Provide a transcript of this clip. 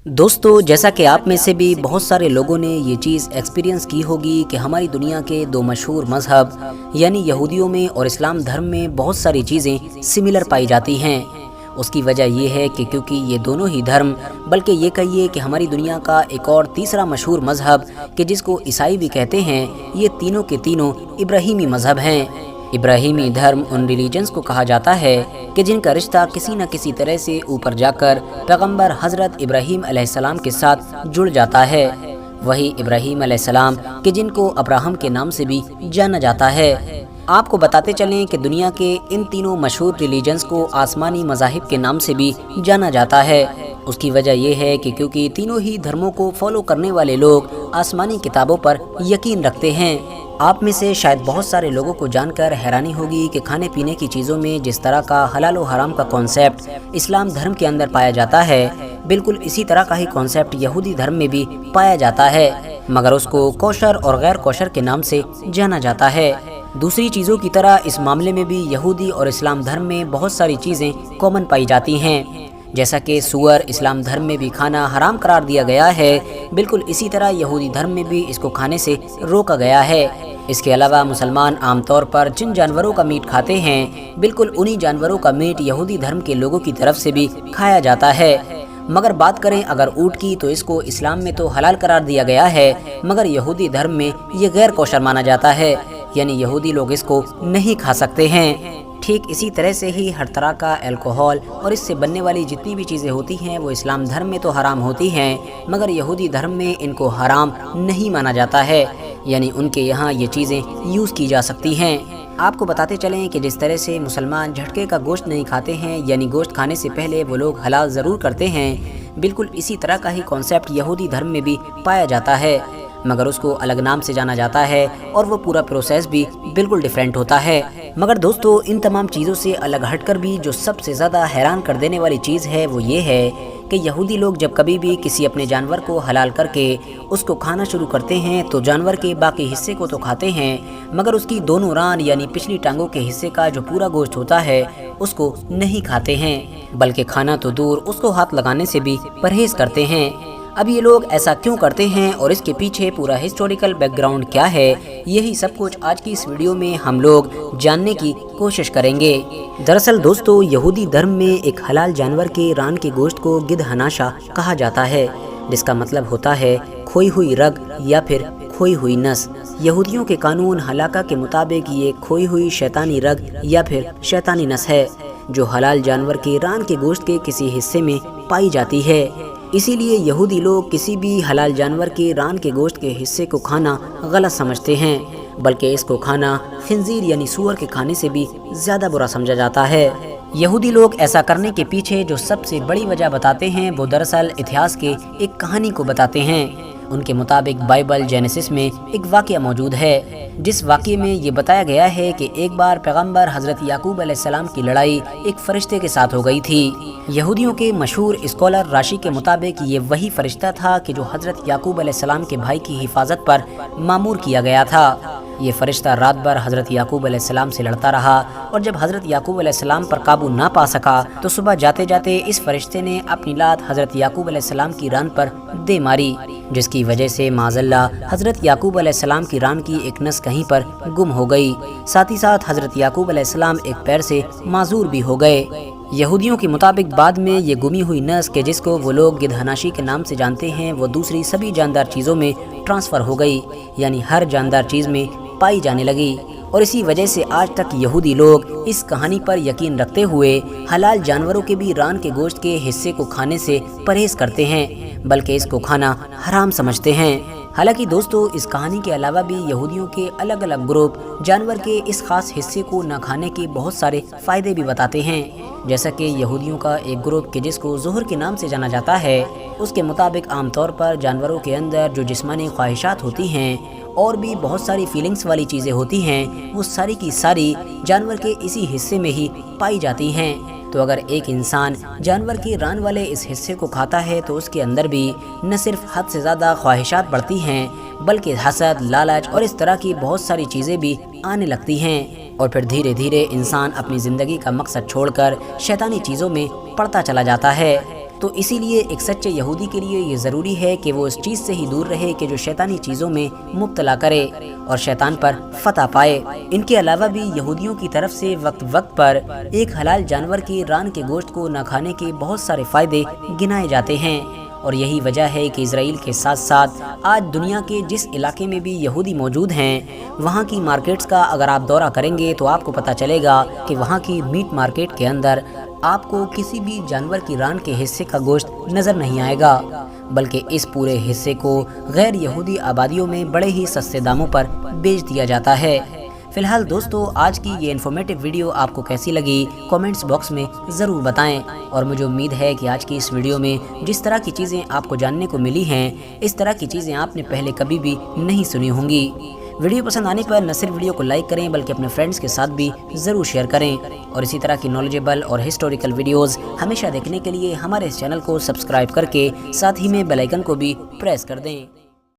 दोस्तों, जैसा कि आप में से भी बहुत सारे लोगों ने ये चीज़ एक्सपीरियंस की होगी कि हमारी दुनिया के दो मशहूर मज़हब यानी यहूदियों में और इस्लाम धर्म में बहुत सारी चीज़ें सिमिलर पाई जाती हैं। उसकी वजह ये है कि क्योंकि ये दोनों ही धर्म, बल्कि ये कहिए कि हमारी दुनिया का एक और तीसरा मशहूर मज़हब कि जिसको ईसाई भी कहते हैं, ये तीनों के तीनों इब्राहीमी मज़हब हैं। इब्राहीमी धर्म उन रिलीजन्स को कहा जाता है कि जिनका रिश्ता किसी न किसी तरह से ऊपर जाकर पैगंबर हज़रत इब्राहीम अलैहिस्सलाम के साथ जुड़ जाता है। वही इब्राहीम अलैहिस्सलाम कि जिनको अब्राहम के नाम से भी जाना जाता है। आपको बताते चलें कि दुनिया के इन तीनों मशहूर रिलीजन्स को आसमानी मज़ाहिब के नाम से भी जाना जाता है। उसकी वजह यह है कि क्योंकि तीनों ही धर्मों को फॉलो करने वाले लोग आसमानी किताबों पर यकीन रखते हैं। आप में से शायद बहुत सारे लोगों को जानकर हैरानी होगी कि खाने पीने की चीज़ों में जिस तरह का हलाल और हराम का कॉन्सेप्ट इस्लाम धर्म के अंदर पाया जाता है, बिल्कुल इसी तरह का ही कॉन्सेप्ट यहूदी धर्म में भी पाया जाता है, मगर उसको कोशर और गैर कोशर के नाम से जाना जाता है। दूसरी चीज़ों की तरह इस मामले में भी यहूदी और इस्लाम धर्म में बहुत सारी चीज़ें कॉमन पाई जाती हैं। जैसा कि सूअर इस्लाम धर्म में भी खाना हराम करार दिया गया है, बिल्कुल इसी तरह यहूदी धर्म में भी इसको खाने से रोका गया है। इसके अलावा मुसलमान आमतौर पर जिन जानवरों का मीट खाते हैं, बिल्कुल उन्हीं जानवरों का मीट यहूदी धर्म के लोगों की तरफ से भी खाया जाता है। मगर बात करें अगर ऊँट की, तो इसको इस्लाम में तो हलाल करार दिया गया है, मगर यहूदी धर्म में ये गैर कोशर माना जाता है, यानी यहूदी लोग इसको नहीं खा सकते हैं। ठीक इसी तरह से ही हर तरह का अल्कोहल और इससे बनने वाली जितनी भी चीज़ें होती हैं वो इस्लाम धर्म में तो हराम होती हैं, मगर यहूदी धर्म में इनको हराम नहीं माना जाता है, यानी उनके यहाँ ये चीज़ें यूज़ की जा सकती हैं। आपको बताते चलें कि जिस तरह से मुसलमान झटके का गोश्त नहीं खाते हैं, यानी गोश्त खाने से पहले वो लोग हलाल ज़रूर करते हैं, बिल्कुल इसी तरह का ही कॉन्सेप्ट यहूदी धर्म में भी पाया जाता है, मगर उसको अलग नाम से जाना जाता है और वो पूरा प्रोसेस भी बिल्कुल डिफरेंट होता है। मगर दोस्तों, इन तमाम चीज़ों से अलग हटकर भी जो सबसे ज़्यादा हैरान कर देने वाली चीज़ है वो ये है कि यहूदी लोग जब कभी भी किसी अपने जानवर को हलाल करके उसको खाना शुरू करते हैं तो जानवर के बाकी हिस्से को तो खाते हैं, मगर उसकी दोनों रान यानी पिछली टांगों के हिस्से का जो पूरा गोश्त होता है उसको नहीं खाते हैं, बल्कि खाना तो दूर उसको हाथ लगाने से भी परहेज़ करते हैं। अब ये लोग ऐसा क्यों करते हैं और इसके पीछे पूरा हिस्टोरिकल बैकग्राउंड क्या है, यही सब कुछ आज की इस वीडियो में हम लोग जानने की कोशिश करेंगे। दरअसल दोस्तों, यहूदी धर्म में एक हलाल जानवर के रान के गोश्त को गिद हनाशा कहा जाता है, जिसका मतलब होता है खोई हुई रग या फिर खोई हुई नस। यहूदियों के कानून हलाका के मुताबिक ये खोई हुई शैतानी रग या फिर शैतानी नस है, जो हलाल जानवर के रान के गोश्त के किसी हिस्से में पाई जाती है। इसीलिए यहूदी लोग किसी भी हलाल जानवर के रान के गोश्त के हिस्से को खाना गलत समझते हैं, बल्कि इसको खाना खिंजीर यानी सूअर के खाने से भी ज़्यादा बुरा समझा जाता है। यहूदी लोग ऐसा करने के पीछे जो सबसे बड़ी वजह बताते हैं वो दरअसल इतिहास के एक कहानी को बताते हैं। उनके मुताबिक बाइबल जेनेसिस में एक वाक़या मौजूद है, जिस वाक़ये में ये बताया गया है कि एक बार पैगंबर हज़रत याकूब अलैहिस्सलाम की लड़ाई एक फरिश्ते के साथ हो गई थी। यहूदियों के मशहूर स्कॉलर राशि के मुताबिक ये वही फरिश्ता था कि जो हज़रत याकूब अलैहिस्सलाम के भाई की हिफाजत पर मामूर किया गया था। ये फरिश्ता रात भर हज़रत याकूब अलैहिस्सलाम से लड़ता रहा और जब हज़रत याकूब अलैहिस्सलाम पर काबू ना पा सका तो सुबह जाते जाते इस फरिश्ते ने अपनी लात हज़रत याकूब अलैहिस्सलाम की रान पर दे मारी, जिसकी वजह से माज़ल्ला हज़रत याकूब अलैहिस्सलाम की रान की एक नस कहीं पर गुम हो गई। साथ ही साथ हज़रत याकूब अलैहिस्सलाम एक पैर से माजूर भी हो गए। यहूदियों के मुताबिक बाद में ये गुमी हुई नस के जिसको वो लोग गिदहनाशी के नाम से जानते हैं, वो दूसरी सभी जानदार चीज़ों में ट्रांसफ़र हो गई, यानी हर जानदार चीज़ में पाई जाने लगी। और इसी वजह से आज तक यहूदी लोग इस कहानी पर यकीन रखते हुए हलाल जानवरों के भी रान के गोश्त के हिस्से को खाने से परहेज़ करते हैं, बल्कि इसको खाना हराम समझते हैं। हालांकि दोस्तों, इस कहानी के अलावा भी यहूदियों के अलग अलग ग्रुप जानवर के इस खास हिस्से को न खाने के बहुत सारे फ़ायदे भी बताते हैं। जैसा कि यहूदियों का एक ग्रुप के जिसको ज़ुहर के नाम से जाना जाता है, उसके मुताबिक आमतौर पर जानवरों के अंदर जो जिस्मानी ख्वाहिशात होती हैं और भी बहुत सारी फीलिंग्स वाली चीज़ें होती हैं, वो सारी की सारी जानवर के इसी हिस्से में ही पाई जाती हैं। तो अगर एक इंसान जानवर के रान वाले इस हिस्से को खाता है तो उसके अंदर भी न सिर्फ हद से ज़्यादा ख्वाहिशात बढ़ती हैं, बल्कि हसद, लालच और इस तरह की बहुत सारी चीज़ें भी आने लगती हैं, और फिर धीरे धीरे इंसान अपनी ज़िंदगी का मकसद छोड़कर शैतानी चीज़ों में पड़ता चला जाता है। तो इसीलिए एक सच्चे यहूदी के लिए ये ज़रूरी है कि वो इस चीज़ से ही दूर रहे कि जो शैतानी चीज़ों में मुब्तला करे और शैतान पर फतह पाए। इनके अलावा भी यहूदियों की तरफ से वक्त वक्त पर एक हलाल जानवर के रान के गोश्त को न खाने के बहुत सारे फ़ायदे गिनाए जाते हैं, और यही वजह है कि इजराइल के साथ साथ आज दुनिया के जिस इलाके में भी यहूदी मौजूद हैं, वहाँ की मार्केट्स का अगर आप दौरा करेंगे तो आपको पता चलेगा कि वहाँ की मीट मार्केट के अंदर आपको किसी भी जानवर की रान के हिस्से का गोश्त नज़र नहीं आएगा, बल्कि इस पूरे हिस्से को गैर यहूदी आबादियों में बड़े ही सस्ते दामों पर बेच दिया जाता है। फिलहाल दोस्तों, आज की ये इन्फॉर्मेटिव वीडियो आपको कैसी लगी कमेंट्स बॉक्स में ज़रूर बताएं, और मुझे उम्मीद है कि आज की इस वीडियो में जिस तरह की चीज़ें आपको जानने को मिली हैं, इस तरह की चीज़ें आपने पहले कभी भी नहीं सुनी होंगी। वीडियो पसंद आने पर न सिर्फ वीडियो को लाइक करें बल्कि अपने फ्रेंड्स के साथ भी ज़रूर शेयर करें, और इसी तरह की नॉलेजेबल और हिस्टोरिकल वीडियोज़ हमेशा देखने के लिए हमारे इस चैनल को सब्सक्राइब करके साथ ही में बेल आइकन को भी प्रेस कर दें।